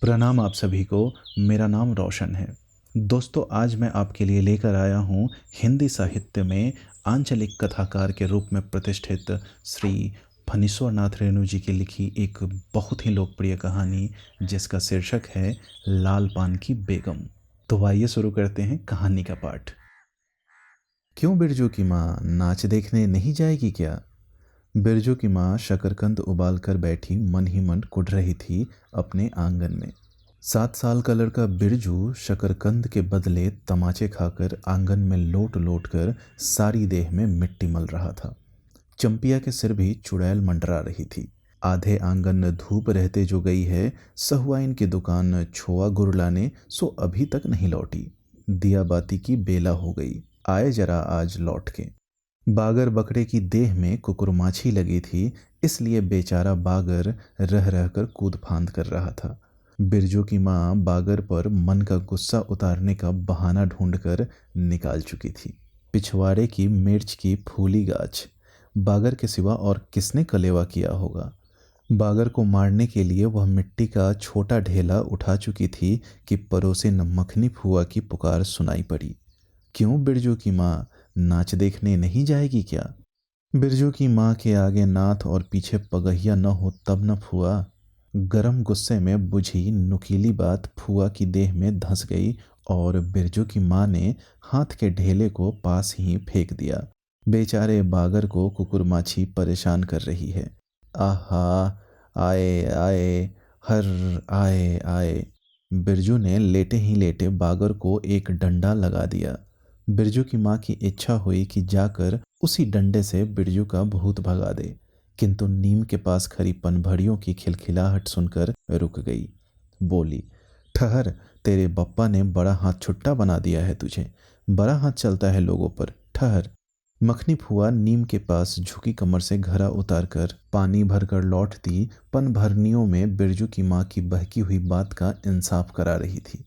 प्रणाम आप सभी को। मेरा नाम रोशन है। दोस्तों, आज मैं आपके लिए लेकर आया हूँ हिंदी साहित्य में आंचलिक कथाकार के रूप में प्रतिष्ठित श्री फणीश्वर नाथ रेणु जी की लिखी एक बहुत ही लोकप्रिय कहानी, जिसका शीर्षक है लाल पान की बेगम। तो आइए शुरू करते हैं कहानी का पाठ। क्यों बिरजू की माँ नाच देखने नहीं जाएगी क्या? बिरजू की माँ शकरकंद उबाल कर बैठी मन ही मन कुढ़ रही थी अपने आंगन में। 7 साल का लड़का बिरजू शकरकंद के बदले तमाचे खाकर आंगन में लोट लोट कर सारी देह में मिट्टी मल रहा था। चंपिया के सिर भी चुड़ैल मंडरा रही थी। आधे आंगन धूप रहते जो गई है, सहुआइन की दुकान छोआ गुड़ लाने सो अभी तक नहीं लौटी। दिया बाती की बेला हो गई, आए जरा आज लौट के। बागर बकरे की देह में कुकुरमाछी लगी थी, इसलिए बेचारा बागर रह रह कर कूद फांद कर रहा था। बिरजू की माँ बागर पर मन का गुस्सा उतारने का बहाना ढूंढकर निकाल चुकी थी। पिछवाड़े की मिर्च की फूली गाछ, बागर के सिवा और किसने कलेवा किया होगा? बागर को मारने के लिए वह मिट्टी का छोटा ढेला उठा चुकी थी कि पड़ोसिन मखनी फुआ की पुकार सुनाई पड़ी। क्यों बिरजू की माँ नाच देखने नहीं जाएगी क्या? बिरजू की माँ के आगे नाथ और पीछे पगहिया न हो तब न फुआ। गरम गुस्से में बुझी नुकीली बात फुआ की देह में धंस गई और बिरजू की माँ ने हाथ के ढेले को पास ही फेंक दिया। बेचारे बागर को कुकुरमाछी परेशान कर रही है। आहा, आए आए, हर आए आए। बिरजू ने लेटे ही लेटे बागर को एक डंडा लगा दिया। बिरजू की माँ की इच्छा हुई कि जाकर उसी डंडे से बिरजू का भूत भगा दे, किंतु नीम के पास खड़ी पनभड़ियों की खिलखिलाहट सुनकर रुक गई। बोली, ठहर, तेरे बप्पा ने बड़ा हाथ छुट्टा बना दिया है तुझे। बड़ा हाथ चलता है लोगों पर, ठहर। मखनी फुआ नीम के पास झुकी कमर से घड़ा उतारकर पानी भरकर लौटती पनभरनियों में बिरजू की माँ की बहकी हुई बात का इंसाफ करा रही थी।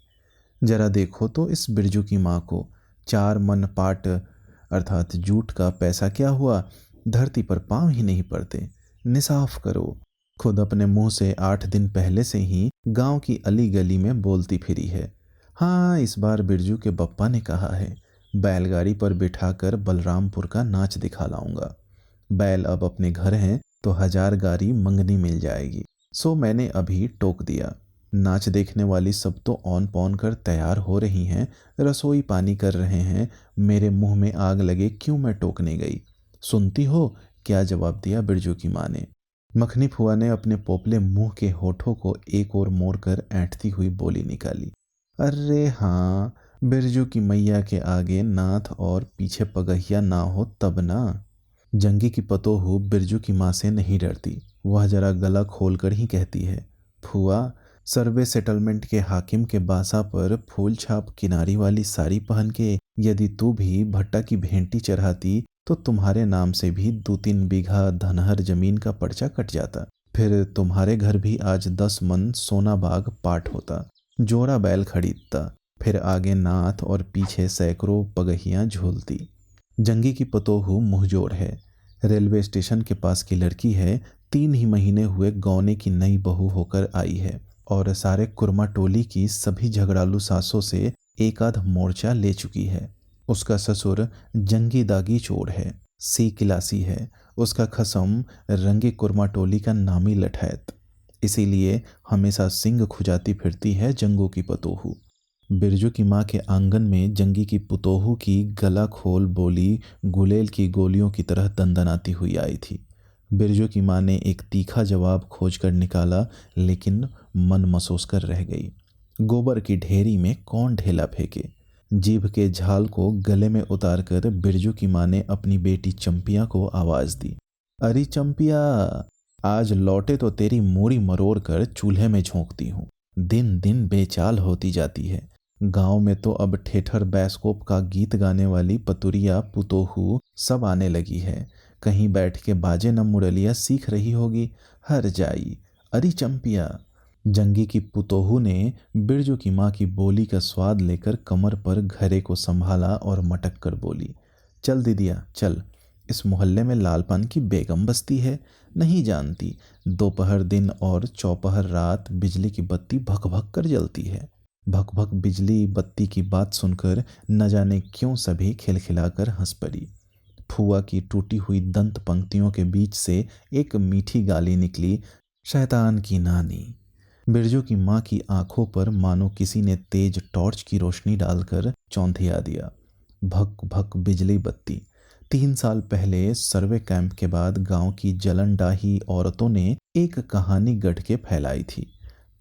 जरा देखो तो इस बिरजू की माँ को। 4 मन पाट अर्थात जूट का पैसा क्या हुआ, धरती पर पांव ही नहीं पड़ते। निसाफ करो। खुद अपने मुंह से 8 दिन पहले से ही गांव की अली गली में बोलती फिरी है। हाँ, इस बार बिरजू के बप्पा ने कहा है, बैलगाड़ी पर बिठाकर बलरामपुर का नाच दिखा लाऊंगा। बैल अब अपने घर हैं तो 1000 गाड़ी मंगनी मिल जाएगी। सो मैंने अभी टोक दिया। नाच देखने वाली सब तो औन पौन कर तैयार हो रही हैं, रसोई पानी कर रहे हैं। मेरे मुंह में आग लगे क्यों मैं टोकने गई? सुनती हो क्या जवाब दिया बिरजू की माँ ने? मखनी फुआ ने अपने पोपले मुंह के होठों को एक ओर मोड़ कर ऐंठती हुई बोली निकाली। अरे हाँ, बिरजू की मैया के आगे नाथ और पीछे पगहिया ना हो तब ना। जंगी की पतोहू बिरजू की माँ से नहीं डरती। वह जरा गला खोलकर ही कहती है, फुआ, सर्वे सेटलमेंट के हाकिम के बासा पर फूल छाप किनारी वाली साड़ी पहन के यदि तू भी भट्टा की भेंटी चढ़ाती तो तुम्हारे नाम से भी 2-3 बीघा धनहर जमीन का पर्चा कट जाता। फिर तुम्हारे घर भी आज 10 मन सोना बाग पाट होता, जोड़ा बैल खरीदता। फिर आगे नाथ और पीछे सैकड़ों पगहियां झूलती। जंगी की पतोहू मुंहजोर है, रेलवे स्टेशन के पास की लड़की है। 3 ही महीने हुए गौने की नई बहू होकर आई है और सारे कुर्मा टोली की सभी झगड़ालू सासों से एक आध मोर्चा ले चुकी है। उसका ससुर जंगी दागी चोर है, सी किलासी है। उसका खसम रंगे कुर्मा टोली का नामी लठैत। इसीलिए हमेशा सिंग खुजाती फिरती है जंगू की पतोहू। बिरजू की माँ के आंगन में जंगी की पुतोहू की गला खोल बोली गुलेल की गोलियों की तरह दंदनाती हुई आई थी। बिरजू की माँ ने एक तीखा जवाब खोज कर निकाला, लेकिन मन मसोस कर रह गई। गोबर की ढेरी में कौन ढेला फेंके? जीभ के झाल को गले में उतारकर बिरजू की माँ ने अपनी बेटी चंपिया को आवाज दी। अरे चंपिया, आज लौटे तो तेरी मूड़ी मरोड़ कर चूल्हे में झोंकती हूँ। दिन दिन बेचाल होती जाती है। गांव में तो अब ठेठर बैस्कोप का गीत गाने वाली पतुरिया पुतोहू सब आने लगी है। कहीं बैठ के बाजे न मुरलिया सीख रही होगी। हर जाई। अरे चंपिया। जंगी की पुतोहू ने बिरजू की माँ की बोली का स्वाद लेकर कमर पर घरे को संभाला और मटक कर बोली, चल दीदिया चल, इस मोहल्ले में लालपान की बेगम बसती है, नहीं जानती। दोपहर दिन और चौपहर रात बिजली की बत्ती भक भक कर जलती है। भक भक बिजली बत्ती की बात सुनकर न जाने क्यों सभी खिलखिलाकर हंस पड़ी। फुआ की टूटी हुई दंत पंक्तियों के बीच से एक मीठी गाली निकली, शैतान की नानी। बिरजू की माँ की आंखों पर मानो किसी ने तेज टॉर्च की रोशनी डालकर चौंधिया दिया। भक भक बिजली बत्ती। 3 साल पहले सर्वे कैंप के बाद गांव की जलन डाही औरतों ने एक कहानी गढ़ के फैलाई थी।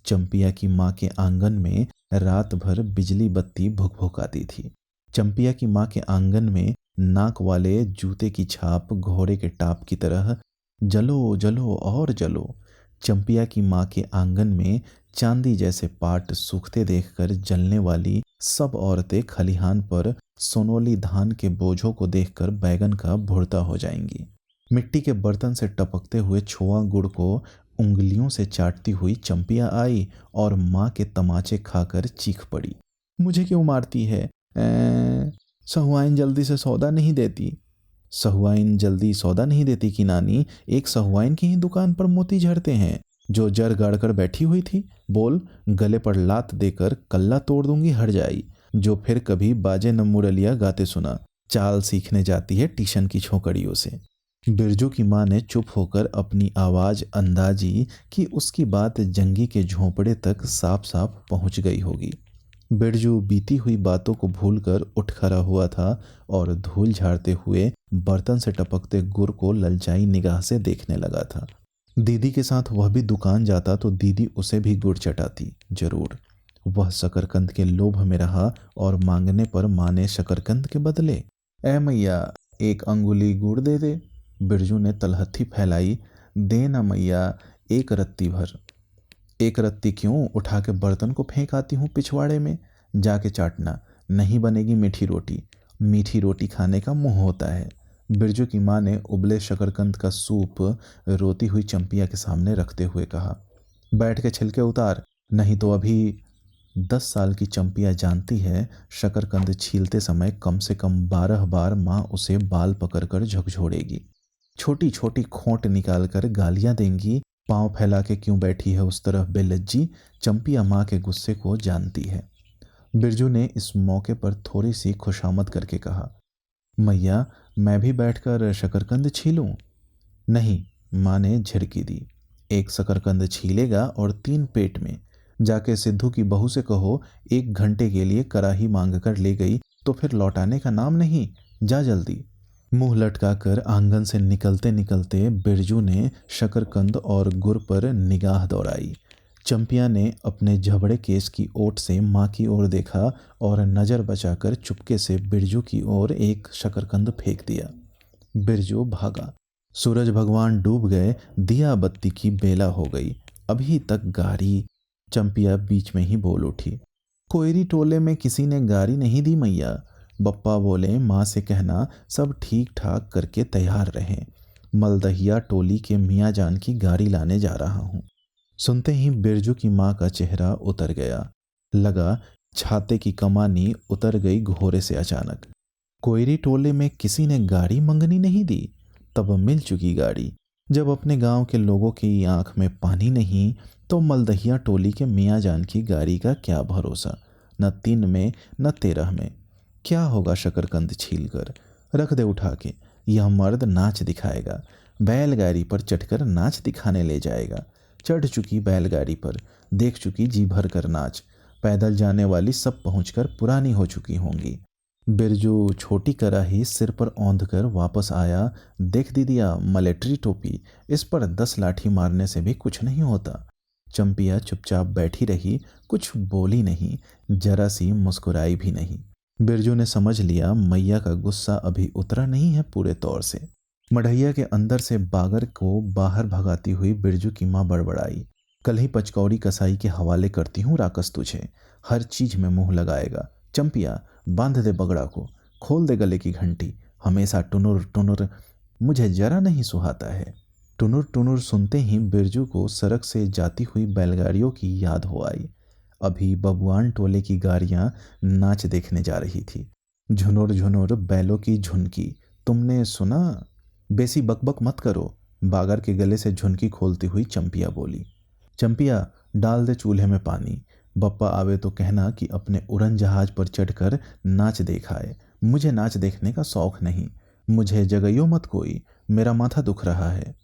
चंपिया की माँ के आंगन में रात भर बिजली बत्ती भुक भुकाती थी। चंपिया की माँ के आंगन में नाक वाले जूते की छाप घोड़े के टाप की तरह जलो जलो और जलो। चंपिया की माँ के आंगन में चांदी जैसे पाट सूखते देखकर जलने वाली सब औरतें खलिहान पर सोनोली धान के बोझों को देखकर बैगन का भुर्ता हो जाएंगी। मिट्टी के बर्तन से टपकते हुए छोआ गुड़ को उंगलियों से चाटती हुई चंपिया आई और माँ के तमाचे खाकर चीख पड़ी, मुझे क्यों मारती है? सहुआइन जल्दी से सौदा नहीं देती। सहुआइन जल्दी सौदा नहीं देती कि नानी, एक सहुआइन की ही दुकान पर मोती झड़ते हैं जो जर गाड़ कर बैठी हुई थी। बोल, गले पर लात देकर कल्ला तोड़ दूंगी हट जाई, जो फिर कभी बाजे न मुरलिया गाते सुना। चाल सीखने जाती है ट्यूशन की छोकरियों से। बिरजू की माँ ने चुप होकर अपनी आवाज अंदाजी कि उसकी बात जंगी के झोंपड़े तक साफ साफ पहुंच गई होगी। बिरजू बीती हुई बातों को भूलकर उठ खड़ा हुआ था और धूल झाड़ते हुए बर्तन से टपकते गुड़ को ललचाई निगाह से देखने लगा था। दीदी के साथ वह भी दुकान जाता तो दीदी उसे भी गुड़ चटाती जरूर। वह शकरकंद के लोभ में रहा और मांगने पर माँ ने शकरकंद के बदले, ए मैया एक अंगुली गुड़ दे दे। बिरजू ने तलहथी फैलाई, दे ना मैया एक रत्ती भर। एक रत्ती क्यों, उठा के बर्तन को फेंक आती हूँ पिछवाड़े में, जाके चाटना, नहीं बनेगी मीठी रोटी। मीठी रोटी खाने का मुंह होता है। बिरजू की माँ ने उबले शकरकंद का सूप रोती हुई चंपिया के सामने रखते हुए कहा, बैठ के छिलके उतार, नहीं तो अभी। 10 साल की चंपिया जानती है शकरकंद छीलते समय कम से कम 12 बार माँ उसे बाल पकड़कर झकझोड़ेगी, छोटी छोटी खोंट निकालकर गालियां देंगी। पांव फैला के क्यों बैठी है उस तरफ बेलज्जी। चंपिया माँ के गुस्से को जानती है। बिरजू ने इस मौके पर थोड़ी सी खुशामद करके कहा, मैया मैं भी बैठकर शकरकंद छीलूं? नहीं, माँ ने झिड़की दी, एक शकरकंद छीलेगा और 3 पेट में। जाके सिद्धू की बहू से कहो 1 घंटे के लिए कराही मांग कर ले गई तो फिर लौटाने का नाम नहीं, जा जल्दी। मुंह लटकाकर आंगन से निकलते निकलते बिरजू ने शकरकंद और गुड़ पर निगाह दौड़ाई। चंपिया ने अपने झबड़े केस की ओट से माँ की ओर देखा और नज़र बचाकर चुपके से बिरजू की ओर एक शकरकंद फेंक दिया। बिरजू भागा। सूरज भगवान डूब गए, दिया बत्ती की बेला हो गई, अभी तक गाड़ी। चंपिया बीच में ही बोल उठी, कोयरी टोले में किसी ने गाड़ी नहीं दी मैया। बप्पा बोले माँ से कहना सब ठीक ठाक करके तैयार रहें, मलदहिया टोली के मियाँ जान की गाड़ी लाने जा रहा हूँ। सुनते ही बिरजू की माँ का चेहरा उतर गया, लगा छाते की कमानी उतर गई घोड़े से अचानक। कोयरी टोले में किसी ने गाड़ी मंगनी नहीं दी, तब मिल चुकी गाड़ी। जब अपने गांव के लोगों की आंख में पानी नहीं तो मलदहिया टोली के मियाँ जान की गाड़ी का क्या भरोसा, न 3 में न 13 में। क्या होगा शकरकंद छील कर, रख दे उठा के, यह मर्द नाच दिखाएगा, बैलगाड़ी पर चढ़कर नाच दिखाने ले जाएगा। चढ़ चुकी बैलगाड़ी पर, देख चुकी जी भर कर नाच, पैदल जाने वाली सब पहुंचकर पुरानी हो चुकी होंगी। बिरजू छोटी कराही सिर पर औंध कर वापस आया, देख दीदिया मलेट्री टोपी, इस पर 10 लाठी मारने से भी कुछ नहीं होता। चंपिया चुपचाप बैठी रही, कुछ बोली नहीं, जरा सी मुस्कुराई भी नहीं। बिरजू ने समझ लिया मैया का गुस्सा अभी उतरा नहीं है पूरे तौर से। मढ़ैया के अंदर से बागर को बाहर भगाती हुई बिरजू की माँ बड़बड़ाई, कल ही पचकौड़ी कसाई के हवाले करती हूँ राकस तुझे, हर चीज में मुंह लगाएगा। चंपिया बांध दे बगड़ा को, खोल दे गले की घंटी, हमेशा टुनुर टुनुर, मुझे जरा नहीं सुहाता है। टुनुर टुनुर सुनते ही बिरजू को सड़क से जाती हुई बैलगाड़ियों की याद हो आई। अभी बबुआन टोले की गाड़ियां नाच देखने जा रही थी। झुनुर झुनुर बैलों की झुनकी, तुमने सुना? बेसी बकबक मत करो, बागर के गले से झुनकी खोलती हुई चंपिया बोली। चंपिया, डाल दे चूल्हे में पानी। बप्पा आवे तो कहना कि अपने उड़न जहाज पर चढ़कर नाच देखाए। मुझे नाच देखने का शौक नहीं। मुझे जगइयो मत कोई, मेरा माथा दुख रहा है।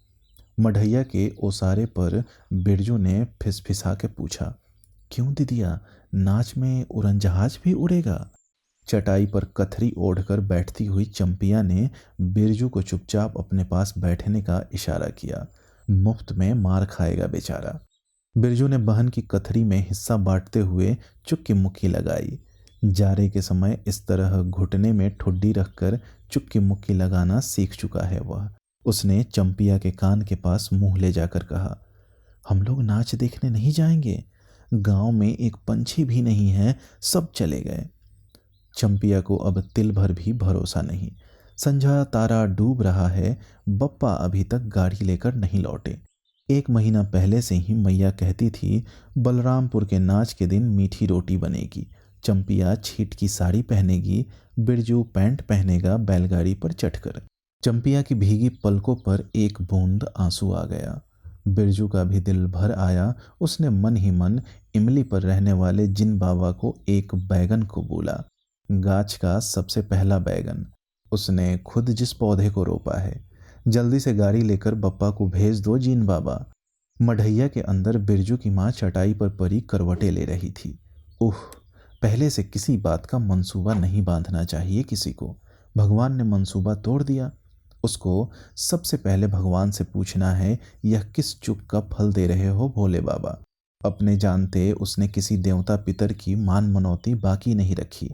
मढ़ैया के ओसारे पर बिरजू ने फिसफिसा के पूछा, क्यों दीदिया, नाच में उड़न जहाज भी उड़ेगा? चटाई पर कथरी ओढ़कर बैठती हुई चंपिया ने बिरजू को चुपचाप अपने पास बैठने का इशारा किया। मुफ्त में मार खाएगा बेचारा। बिरजू ने बहन की कथरी में हिस्सा बांटते हुए चुक्की मुक्की लगाई। जारे के समय इस तरह घुटने में ठुड्डी रखकर चुक्की मुक्की लगाना सीख चुका है वह। उसने चंपिया के कान के पास मुंह ले जाकर कहा, हम लोग नाच देखने नहीं जाएंगे। गांव में एक पंछी भी नहीं है, सब चले गए। चंपिया को अब तिल भर भी भरोसा नहीं। संझा तारा डूब रहा है, बप्पा अभी तक गाड़ी लेकर नहीं लौटे। 1 महीना पहले से ही मैया कहती थी, बलरामपुर के नाच के दिन मीठी रोटी बनेगी, चंपिया छीट की साड़ी पहनेगी, बिरजू पैंट पहनेगा बैलगाड़ी पर चढ़कर। चंपिया की भीगी पलकों पर एक बूंद आंसू आ गया। बिरजू का भी दिल भर आया। उसने मन ही मन इमली पर रहने वाले जिन बाबा को एक बैगन को बोला, गाछ का सबसे पहला बैगन। उसने खुद जिस पौधे को रोपा है। जल्दी से गाड़ी लेकर बप्पा को भेज दो जीन बाबा। मढ़ैया के अंदर बिरजू की माँ चटाई पर परी करवटें ले रही थी। उह, पहले से किसी बात का मंसूबा नहीं बांधना चाहिए किसी को। भगवान ने मंसूबा तोड़ दिया। उसको सबसे पहले भगवान से पूछना है, यह किस चुक का फल दे रहे हो भोले बाबा। अपने जानते उसने किसी देवता पितर की मान मनौती बाकी नहीं रखी।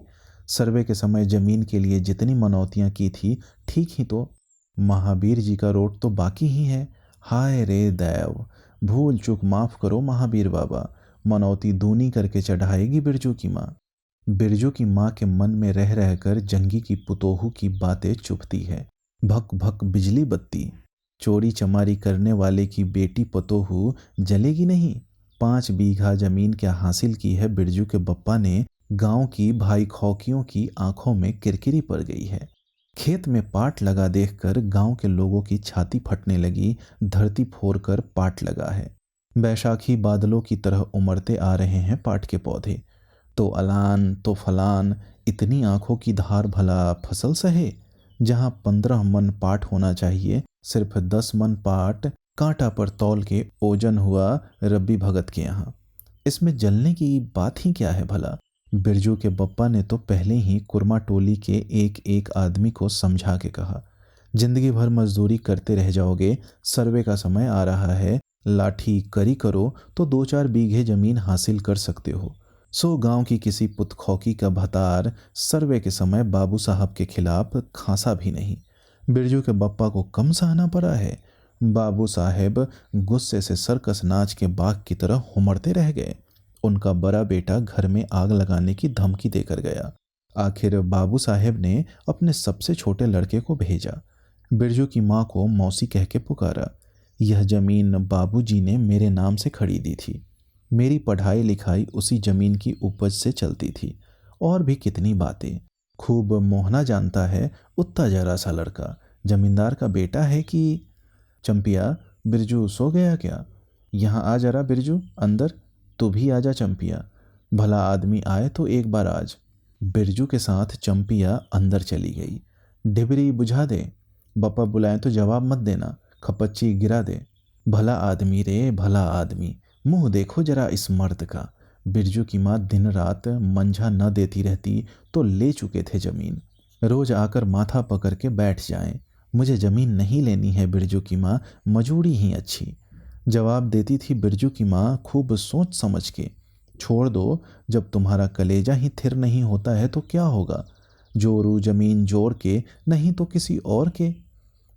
सर्वे के समय जमीन के लिए जितनी मनौतियां की थी, ठीक ही तो महावीर जी का रोट तो बाकी ही है। हाय रे दैव, भूल चूक माफ करो महावीर बाबा। मनौती दूनी करके चढ़ाएगी बिरजू की माँ। बिरजू की माँ के मन में रह रहकर जंगी की पुतोहू की बातें चुभती है। भक भक बिजली बत्ती। चोरी चमारी करने वाले की बेटी पतोहू जलेगी नहीं। 5 बीघा जमीन क्या हासिल की है बिरजू के बप्पा ने। गांव की भाई खौकियों की आंखों में किरकिरी पड़ गई है। खेत में पाट लगा देखकर गांव के लोगों की छाती फटने लगी। धरती फोड़कर पाट लगा है। बैशाखी बादलों की तरह उमड़ते आ रहे हैं पाट के पौधे। तो अलान तो फलान, इतनी आंखों की धार भला फसल सहे। जहां 15 मन पाट होना चाहिए, सिर्फ 10 मन पाट कांटा पर तौल के ओजन हुआ रब्बी भगत के यहाँ। इसमें जलने की बात ही क्या है भला। बिरजू के बप्पा ने तो पहले ही कुरमा टोली के एक एक आदमी को समझा के कहा, जिंदगी भर मजदूरी करते रह जाओगे, सर्वे का समय आ रहा है, लाठी करी करो तो 2-4 बीघे जमीन हासिल कर सकते हो। सो गांव की किसी पुतखौकी का भतार सर्वे के समय बाबू साहब के खिलाफ खांसा भी नहीं। बिरजू के बप्पा को कम सहना पड़ा है। बाबू साहेब गुस्से से सर्कस नाच के बाघ की तरह हुमड़ते रह गए। उनका बड़ा बेटा घर में आग लगाने की धमकी देकर गया। आखिर बाबू साहेब ने अपने सबसे छोटे लड़के को भेजा। बिरजू की माँ को मौसी कह के पुकारा। यह जमीन बाबूजी ने मेरे नाम से खरीदी थी। मेरी पढ़ाई लिखाई उसी जमीन की उपज से चलती थी। और भी कितनी बातें। खूब मोहना जानता है, उतना जरा सा लड़का जमींदार का बेटा है कि। चंपिया, बिरजू सो गया क्या? यहाँ आ जरा बिरजू, अंदर। तू भी आजा चंपिया। भला आदमी आए तो एक बार आज। बिरजू के साथ चंपिया अंदर चली गई। डिबरी बुझा दे। बप्पा बुलाए तो जवाब मत देना, खपच्ची गिरा दे। भला आदमी रे, भला आदमी। मुंह देखो जरा इस मर्द का। बिरजू की माँ दिन रात मंझा न देती रहती तो ले चुके थे जमीन। रोज आकर माथा पकड़ के बैठ जाएं। मुझे जमीन नहीं लेनी है बिरजू की माँ, मजूरी ही अच्छी। जवाब देती थी बिरजू की माँ खूब सोच समझ के। छोड़ दो, जब तुम्हारा कलेजा ही थिर नहीं होता है तो क्या होगा। जोरू जमीन जोर के, नहीं तो किसी और के।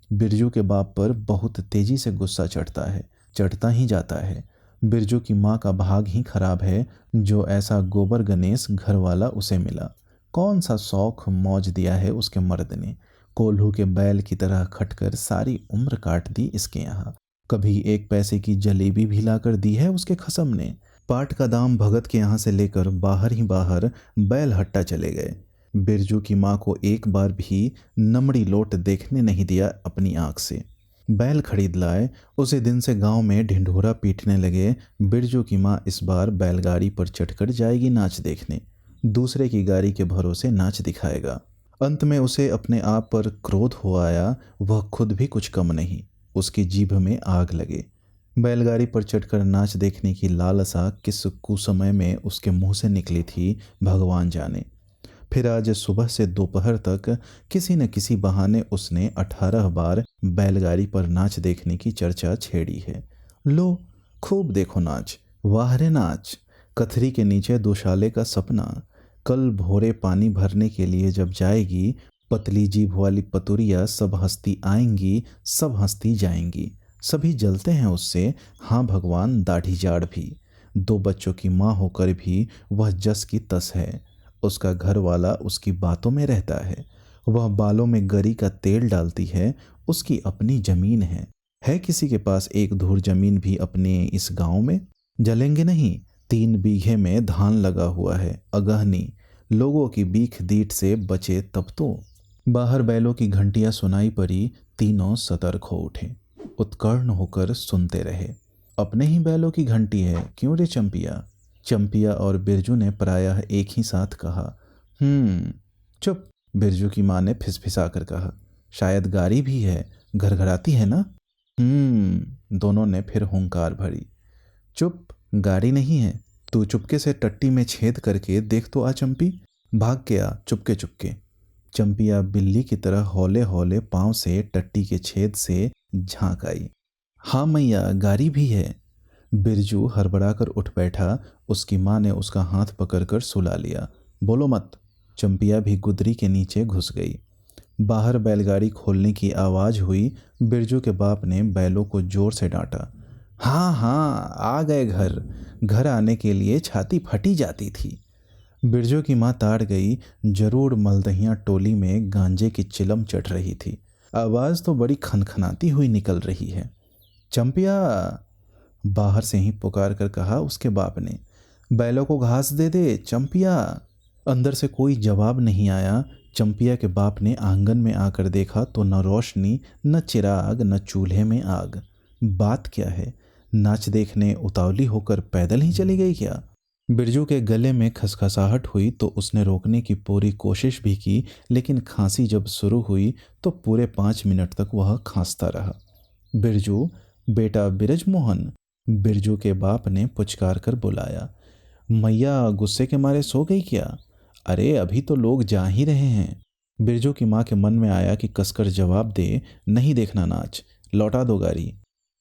बिरजू के बाप पर बहुत तेजी से गुस्सा चढ़ता है, चढ़ता ही जाता है। बिरजू की माँ का भाग ही खराब है जो ऐसा गोबर गणेश घर वाला उसे मिला। कौन सा शौक मौज दिया है उसके मर्द ने। कोल्हू के बैल की तरह खटकर सारी उम्र काट दी इसके यहाँ। कभी 1 पैसे की जलेबी भी लाकर दी है उसके खसम ने। पाट का दाम भगत के यहाँ से लेकर बाहर ही बाहर बैल हट्टा चले गए। बिरजू की माँ को एक बार भी नमड़ी लोट देखने नहीं दिया अपनी आंख से। बैल खरीद लाए। उसी दिन से गांव में ढिंढोरा पीटने लगे। बिरजू की माँ इस बार बैलगाड़ी पर चढ़कर जाएगी नाच देखने, दूसरे की गाड़ी के भरोसे नाच दिखाएगा। अंत में उसे अपने आप पर क्रोध हो आया। वह खुद भी कुछ कम नहीं, उसकी जीभ में आग लगे। बैलगाड़ी पर चढ़कर नाच देखने की लालसा किस कुसमय में उसके मुंह से निकली थी, भगवान जाने। फिर आज सुबह से दोपहर तक किसी न किसी बहाने उसने 18 बार बैलगाड़ी पर नाच देखने की चर्चा छेड़ी है। लो, खूब देखो नाच, वाह रे नाच, कथरी के नीचे दुशाले का सपना। कल भोरे पानी भरने के लिए जब जाएगी, पतली जीभ वाली पतुरिया सब हंसती आएंगी, सब हंसती जाएंगी। सभी जलते हैं उससे, हाँ भगवान, दाढ़ी जाड़ भी। 2 बच्चों की माँ होकर भी वह जस की तस है। उसका घर वाला उसकी बातों में रहता है। वह बालों में गरी का तेल डालती है। उसकी अपनी जमीन है किसी के पास एक धूर जमीन भी अपने इस गांव में? जलेंगे नहीं। 3 बीघे में धान लगा हुआ है, अगहनी। लोगों की बीख दीठ से बचे तब तो। बाहर बैलों की घंटियां सुनाई पड़ी। तीनों सतर्क हो उठे, उत्कर्ण होकर सुनते रहे। अपने ही बैलों की घंटी है क्यों रे चंपिया? चंपिया और बिरजू ने प्रायः एक ही साथ कहा। चुप, बिरजू की माँ ने फिसफिसा कर कहा। शायद गाड़ी भी है, घरघराती है ना? दोनों ने फिर हुंकार भरी। चुप, गाड़ी नहीं है। तू चुपके से टट्टी में छेद करके देख तो आ चंपी, भाग के आ चुपके चुपके। चंपिया बिल्ली की तरह हौले हौले पांव से टट्टी के छेद से झांक आई। हाँ मैया, गाड़ी भी है। बिरजू हड़बड़ाकर उठ बैठा। उसकी माँ ने उसका हाथ पकड़कर सुला लिया। बोलो मत। चंपिया भी गुदरी के नीचे घुस गई। बाहर बैलगाड़ी खोलने की आवाज़ हुई। बिरजू के बाप ने बैलों को जोर से डांटा। हाँ हाँ, आ गए घर। घर आने के लिए छाती फटी जाती थी। बिरजू की माँ ताड़ गई। जरूर मलदहियाँ टोली में गांजे की चिलम चढ़ रही थी। आवाज़ तो बड़ी खनखनाती हुई निकल रही है। चंपिया, बाहर से ही पुकार कर कहा उसके बाप ने। बैलों को घास दे दे चंपिया। अंदर से कोई जवाब नहीं आया। चंपिया के बाप ने आंगन में आकर देखा तो न रोशनी, न चिराग, न चूल्हे में आग। बात क्या है? नाच देखने उतावली होकर पैदल ही चली गई क्या? बिरजू के गले में खसखसाहट हुई तो उसने रोकने की पूरी कोशिश भी की, लेकिन खांसी जब शुरू हुई तो पूरे 5 मिनट तक वह खांसता रहा। बिरजू, बेटा बिरज मोहन, बिरजू के बाप ने पुचकार कर बुलाया। मैया गुस्से के मारे सो गई क्या? अरे अभी तो लोग जा ही रहे हैं। बिरजू की माँ के मन में आया कि कसकर जवाब दे, नहीं देखना नाच, लौटा दो गाड़ी।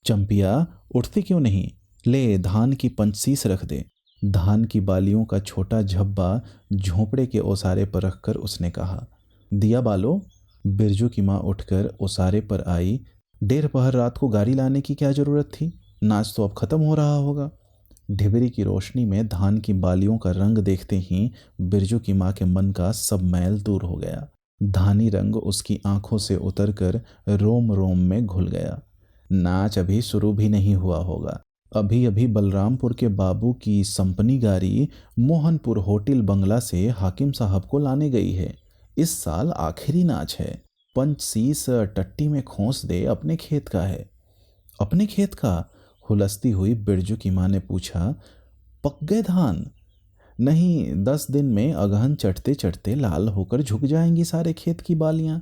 चंपिया, उठती क्यों नहीं? ले, धान की पंचसीस रख दे। धान की बालियों का छोटा झब्बा झोंपड़े के ओसारे पर रखकर उसने कहा। दिया बालो। बिरजू की माँ उठकर ओसारे पर आई। 1:30 पहर रात को गाड़ी लाने की क्या जरूरत थी? नाच तो अब खत्म हो रहा होगा। ढिबरी की रोशनी में धान की बालियों का रंग देखते ही बिरजू की माँ के मन का सब मैल दूर हो गया। धानी रंग उसकी आंखों से उतरकर रोम रोम में घुल गया। नाच अभी शुरू भी नहीं हुआ होगा। अभी अभी बलरामपुर के बाबू की संपनी गाड़ी मोहनपुर होटल बंगला से हाकिम साहब को लाने गई है। इस साल आखिरी नाच है। पंचसीस टट्टी में खोस दे, अपने खेत का है। अपने खेत का? हुलसती हुई बिरजू की माँ ने पूछा। पक गए धान? नहीं, 10 दिन में अगहन चढ़ते चढ़ते लाल होकर झुक जाएंगी सारे खेत की बालियां।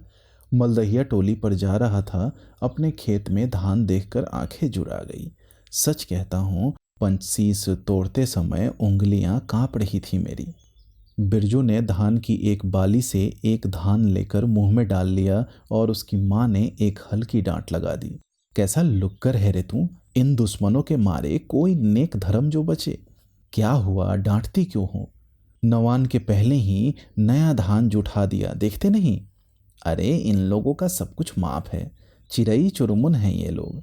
मलदहिया टोली पर जा रहा था, अपने खेत में धान देखकर आंखें जुड़ा गई। सच कहता हूँ, पंचसीस तोड़ते समय उंगलियां कांप रही थी मेरी। बिरजू ने धान की एक बाली से एक धान लेकर मुंह में डाल लिया और उसकी माँ ने एक हल्की डांट लगा दी। कैसा लुक्कर है रे तू? इन दुश्मनों के मारे कोई नेक धर्म जो बचे। क्या हुआ, डांटती क्यों हो? नवान के पहले ही नया धान जुठा दिया, देखते नहीं? अरे इन लोगों का सब कुछ माफ है, चिरई चुरमुन हैं ये लोग।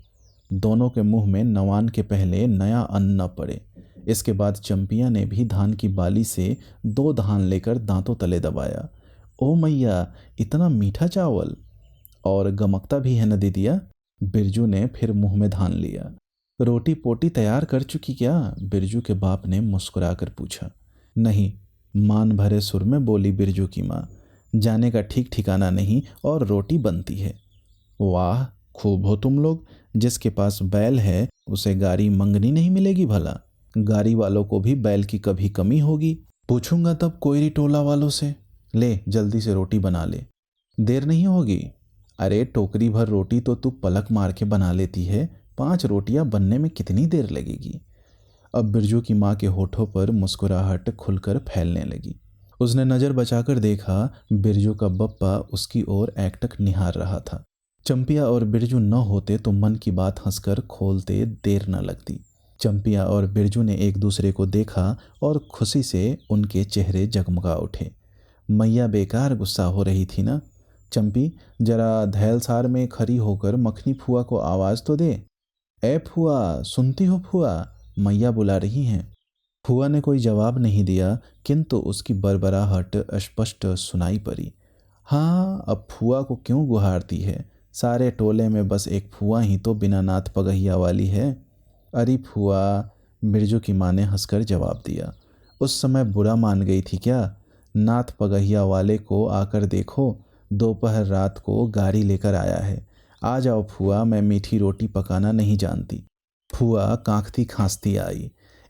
दोनों के मुंह में नवान के पहले नया अन्न न पड़े। इसके बाद चंपिया ने भी धान की बाली से 2 धान लेकर दांतों तले दबाया। ओ मैया, इतना मीठा चावल! और गमकता भी है न दीदिया? बिरजू ने फिर मुंह में धान लिया। रोटी पोटी तैयार कर चुकी क्या? बिरजू के बाप ने मुस्कुराकर पूछा। नहीं, मान भरे सुर में बोली बिरजू की माँ। जाने का ठीक ठिकाना नहीं और रोटी बनती है। वाह, खूब हो तुम लोग। जिसके पास बैल है उसे गाड़ी मंगनी नहीं मिलेगी भला। गाड़ी वालों को भी बैल की कभी कमी होगी। पूछूंगा तब कोयरी टोला वालों से। ले जल्दी से रोटी बना ले, देर नहीं होगी। अरे टोकरी भर रोटी तो तू पलक मार के बना लेती है, 5 रोटियां बनने में कितनी देर लगेगी। अब बिरजू की माँ के होठों पर मुस्कुराहट खुलकर फैलने लगी। उसने नज़र बचाकर देखा, बिरजू का बप्पा उसकी ओर एकटक निहार रहा था। चंपिया और बिरजू न होते तो मन की बात हंसकर खोलते देर न लगती। चंपिया और बिरजू ने एक दूसरे को देखा और खुशी से उनके चेहरे जगमगा उठे। मैया बेकार गुस्सा हो रही थी ना। चंपी, जरा धैलसार में खड़ी होकर मखनी फुआ को आवाज़ तो दे। ए फुआ, सुनती हो फुआ, मैया बुला रही हैं। फुआ ने कोई जवाब नहीं दिया, किंतु उसकी बरबराहट स्पष्ट सुनाई पड़ी। हाँ, अब फुआ को क्यों गुहारती है? सारे टोले में बस एक फुआ ही तो बिना नाथ पगहिया वाली है। अरे फुआ, बिरजू की माँ ने हंसकर जवाब दिया। उस समय बुरा मान गई थी क्या? नाथ पगहिया वाले को आकर देखो, दोपहर रात को गाड़ी लेकर आया है। आ जाओ फुआ, मैं मीठी रोटी पकाना नहीं जानती। फुआ कांखती खांसती आई।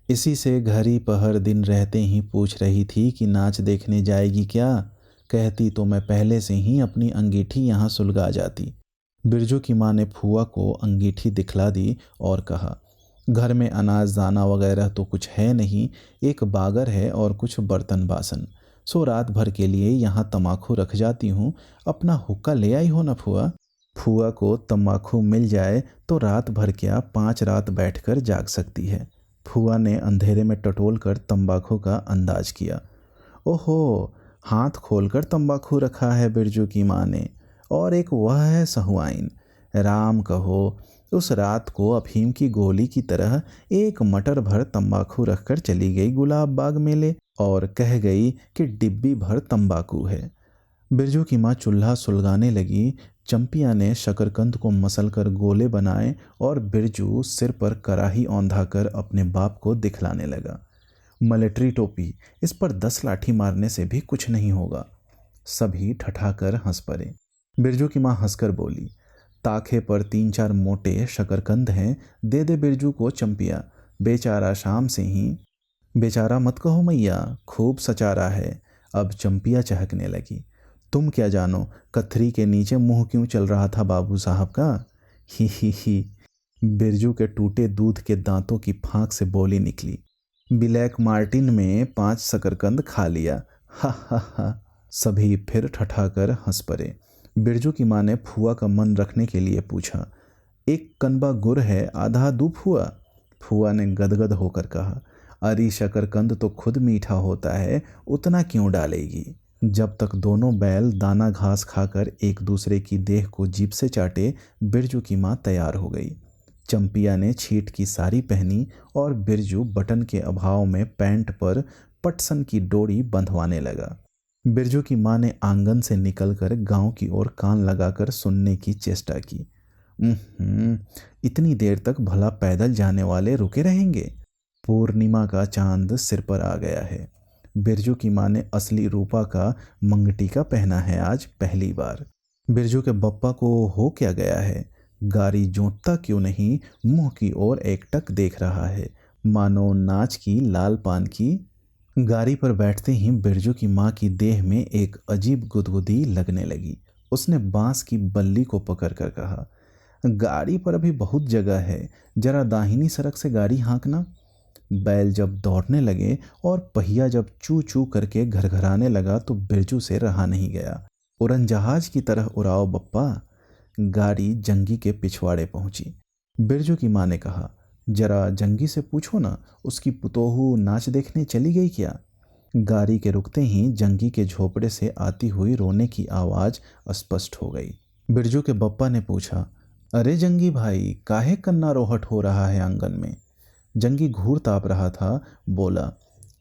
इसी से घड़ी पहर दिन रहते ही पूछ रही थी कि नाच देखने जाएगी क्या। कहती तो मैं पहले से ही अपनी अंगीठी यहाँ सुलगा जाती। बिरजू की माँ ने फुआ को अंगीठी दिखला दी और कहा, घर में अनाज दाना वगैरह तो कुछ है नहीं, एक बागर है और कुछ बर्तन बासन। सो रात भर के लिए यहाँ तमाखू रख जाती हूँ, अपना हुक्का ले आई हो ना फुआ। फुआ को तम्बाकू मिल जाए तो रात भर क्या 5 रात बैठकर जाग सकती है। फुआ ने अंधेरे में टटोल कर तम्बाकू का अंदाज किया। ओहो, हाथ खोलकर तम्बाकू रखा है बिरजू की माँ ने। और एक वह है सहुआइन, राम कहो, उस रात को अफीम की गोली की तरह एक मटर भर तम्बाकू रखकर चली गई गुलाब बाग मेले और कह गई कि डिब्बी भर तम्बाकू है। बिरजू की माँ चूल्हा सुलगाने लगी। चंपिया ने शकरकंद को मसलकर गोले बनाए और बिरजू सिर पर कराही औंधा कर अपने बाप को दिखलाने लगा। मलेट्री टोपी, इस पर 10 लाठी मारने से भी कुछ नहीं होगा। सभी ठठाकर हंस पड़े। बिरजू की माँ हंसकर बोली, ताखे पर 3-4 मोटे शकरकंद हैं, दे दे बिरजू को चंपिया, बेचारा शाम से ही। बेचारा मत कहो मैया, खूब सचारा है। अब चंपिया चहकने लगी। तुम क्या जानो कथरी के नीचे मुंह क्यों चल रहा था बाबू साहब का। ही। बिरजू के टूटे दूध के दांतों की फांक से बोली निकली। ब्लैक मार्टिन में 5 शकरकंद खा लिया। हा। सभी फिर ठठाकर हंस पड़े। बिरजू की माँ ने फुआ का मन रखने के लिए पूछा, एक कनबा गुड़ है, आधा दूं फुआ? फुआ ने गदगद होकर कहा, अरे शकरकंद तो खुद मीठा होता है, उतना क्यों डालेगी। जब तक दोनों बैल दाना घास खाकर एक दूसरे की देह को जीभ से चाटे, बिरजू की माँ तैयार हो गई। चंपिया ने छीट की साड़ी पहनी और बिरजू बटन के अभाव में पैंट पर पटसन की डोरी बंधवाने लगा। बिरजू की माँ ने आंगन से निकलकर गांव की ओर कान लगाकर सुनने की चेष्टा की। इतनी देर तक भला पैदल जाने वाले रुके रहेंगे? पूर्णिमा का चांद सिर पर आ गया है। बिरजू की माँ ने असली रूपा का मंगटीका पहना है आज पहली बार। बिरजू के बप्पा को हो क्या गया है? गाड़ी जोतता क्यों नहीं, मुंह की ओर एकटक देख रहा है, मानो नाच की लाल पान की। गाड़ी पर बैठते ही बिरजू की माँ की देह में एक अजीब गुदगुदी लगने लगी। उसने बांस की बल्ली को पकड़कर कहा, गाड़ी पर अभी बहुत जगह है, जरा दाहिनी सड़क से गाड़ी हाँकना। बैल जब दौड़ने लगे और पहिया जब चू चू करके घरघराने लगा तो बिरजू से रहा नहीं गया। उड़न जहाज की तरह उड़ाओ बप्पा। गाड़ी जंगी के पिछवाड़े पहुंची। बिरजू की माँ ने कहा, जरा जंगी से पूछो ना, उसकी पुतोहू नाच देखने चली गई क्या। गाड़ी के रुकते ही जंगी के झोपड़े से आती हुई रोने की आवाज़ स्पष्ट हो गई। बिरजू के बप्पा ने पूछा, अरे जंगी भाई, काहे कन्ना रोहट हो रहा है आंगन में। जंगी घूर ताप रहा था, बोला,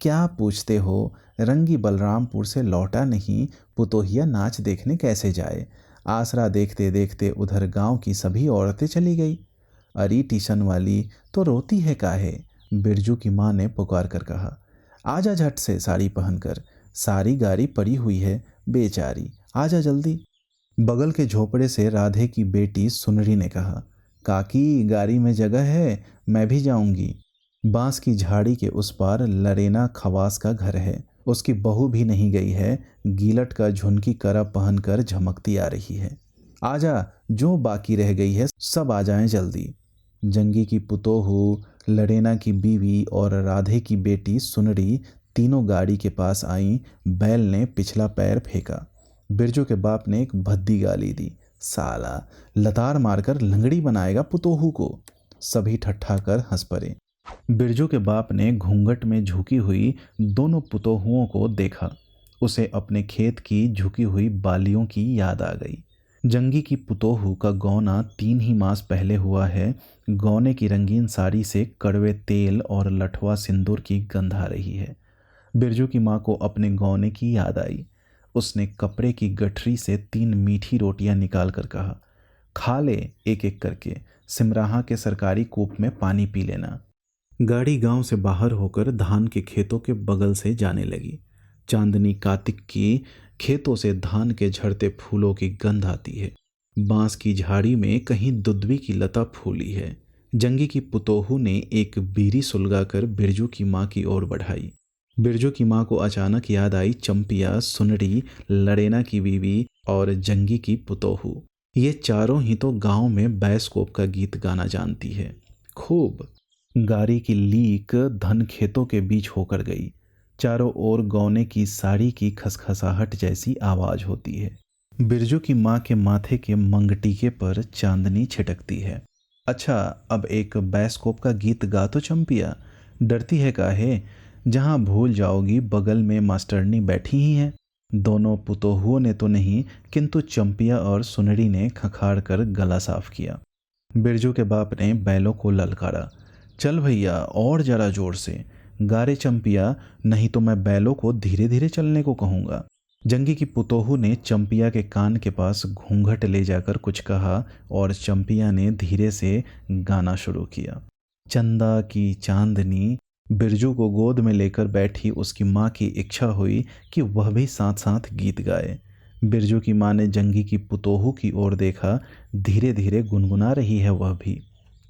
क्या पूछते हो, रंगी बलरामपुर से लौटा नहीं, पुतोहिया नाच देखने कैसे जाए। आसरा देखते देखते उधर गांव की सभी औरतें चली गई। अरी टीशन वाली तो रोती है काहे। बिरजू की माँ ने पुकार कर कहा, आजा झट से साड़ी पहनकर, सारी गाड़ी पड़ी हुई है, बेचारी, आजा जल्दी। बगल के झोपड़े से राधे की बेटी सुनरी ने कहा, काकी गाड़ी में जगह है, मैं भी जाऊंगी। बांस की झाड़ी के उस पार लरेना खवास का घर है। उसकी बहू भी नहीं गई है, गीलट का झुनकी करा पहनकर झमकती आ रही है। आजा, जो बाकी रह गई है सब आ जाएं जल्दी। जंगी की पुतोहू, लरेना की बीवी और राधे की बेटी सुनरी तीनों गाड़ी के पास आईं। बैल ने पिछला पैर फेंका। बिरजू के बाप ने एक भद्दी गाली दी, साला लतार मारकर लंगड़ी बनाएगा पुतोहू को। सभी ठट्ठा कर हंस पड़े। बिरजू के बाप ने घूंघट में झुकी हुई दोनों पुतोहुओं को देखा। उसे अपने खेत की झुकी हुई बालियों की याद आ गई। जंगी की पुतोहू का गौना 3 ही मास पहले हुआ है। गौने की रंगीन साड़ी से कड़वे तेल और लठवा सिंदूर की गंध आ रही है। बिरजू की माँ को अपने गौने की याद आई। उसने कपड़े की गठरी से 3 मीठी रोटियां निकाल कर कहा, खा ले एक एक करके, सिमराहा के सरकारी कूप में पानी पी लेना। गाड़ी गांव से बाहर होकर धान के खेतों के बगल से जाने लगी। चांदनी कार्तिक की खेतों से धान के झड़ते फूलों की गंध आती है। बांस की झाड़ी में कहीं दुधवी की लता फूली है। जंगी की पुतोहू ने एक बीड़ी सुलगाकर बिरजू की माँ की ओर बढ़ाई। बिरजू की माँ को अचानक याद आई चंपिया, सुनरी, लरेना की बीवी और जंगी की पुतोहू। ये चारों ही तो गांव में बैस्कोप का गीत गाना जानती है खूब। गाड़ी की लीक धन खेतों के बीच होकर गई। चारों ओर गौने की साड़ी की खसखसाहट जैसी आवाज होती है। बिरजू की माँ के माथे के मंगटीके पर चांदनी छिटकती है। अच्छा, अब एक बैस्कोप का गीत गा तो चंपिया, डरती है काहे? जहाँ भूल जाओगी बगल में मास्टरनी बैठी ही है। दोनों पुतोहुओं ने तो नहीं, किंतु चंपिया और सुनरी ने खखाड़ कर गला साफ किया। बिरजू के बाप ने बैलों को ललकारा, चल भैया और जरा जोर से गारे चंपिया, नहीं तो मैं बैलों को धीरे धीरे चलने को कहूँगा। जंगी की पुतोहू ने चंपिया के कान के पास घूंघट ले जाकर कुछ कहा और चंपिया ने धीरे से गाना शुरू किया। चंदा की चांदनी। बिरजू को गोद में लेकर बैठी उसकी माँ की इच्छा हुई कि वह भी साथ साथ गीत गाए। बिरजू की माँ ने जंगी की पुतोहू की ओर देखा, धीरे धीरे गुनगुना रही है वह भी।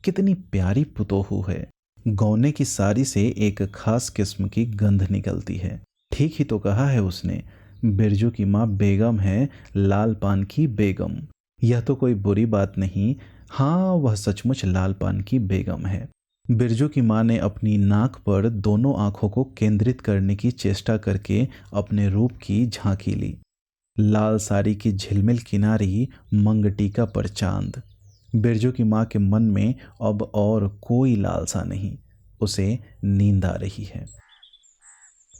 कितनी प्यारी पुतोहू है। गौने की साड़ी से एक खास किस्म की गंध निकलती है। ठीक ही तो कहा है उसने, बिरजू की माँ बेगम है, लाल पान की बेगम। यह तो कोई बुरी बात नहीं, हाँ वह सचमुच लाल पान की बेगम है। बिरजू की माँ ने अपनी नाक पर दोनों आंखों को केंद्रित करने की चेष्टा करके अपने रूप की झांकी ली। लाल साड़ी की झिलमिल किनारी, मंगटीका पर चांद। बिरजू की माँ के मन में अब और कोई लालसा नहीं, उसे नींद आ रही है।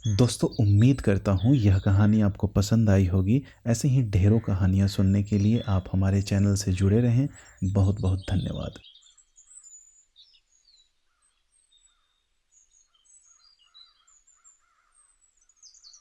दोस्तों, उम्मीद करता हूँ यह कहानी आपको पसंद आई होगी। ऐसे ही ढेरों कहानियाँ सुनने के लिए आप हमारे चैनल से जुड़े रहें। बहुत बहुत धन्यवाद।